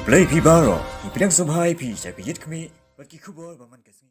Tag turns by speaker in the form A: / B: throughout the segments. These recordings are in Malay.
A: Play Pibaro, Ipidang Subhai Pi, Sapiyit Kami, but Kikubo, Baman Kasi.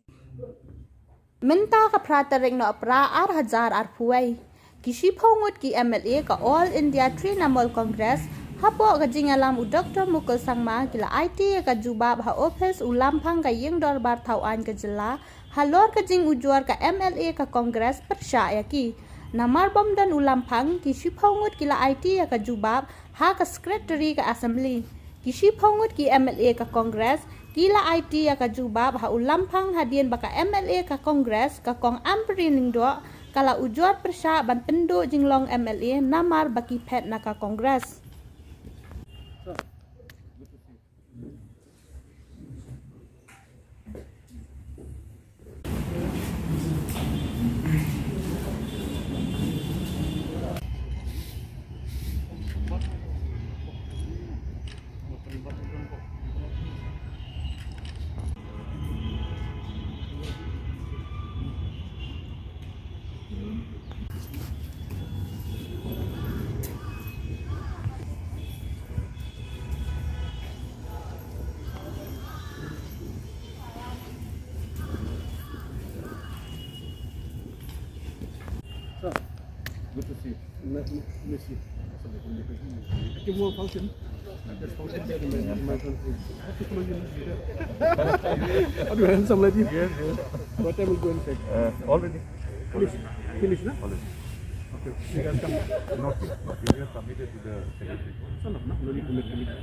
B: Minta ka pratering no pra 8,000 arpuay. Kishi Ngut ki MLA ka All India Trinamool Congress hapo ka jingalam u Dr. Mukul Sangma kila Aitc ka Jubab ha office u Lamphang ka Ingdorbar Tauan ka jila halor ka jing ujuar ka MLA ka Congress persyaya ki. Namar bom dan u Lamphang kishi Ngut kila Aitc ka Jubab ha ka secretary ka assembly. Kishi Ngut ki MLA ka Congress kila Aitc ka Jubab ha u Lamphang hadian baka MLA ka Congress ka kong ampri ningdo kala ujuar persya ban penduk jinglong MLA namar baki pet na ka Congress.
C: Good to see you. Let me see. I can more function. There's function there in my country. Are you handsome lady?
D: Yes, yes.
C: What time will go and check?
D: Already.
C: Finish, no?
D: Already.
C: Okay. You guys come.
D: Not yet. We have submitted to the secretary.
C: No need to make a meeting.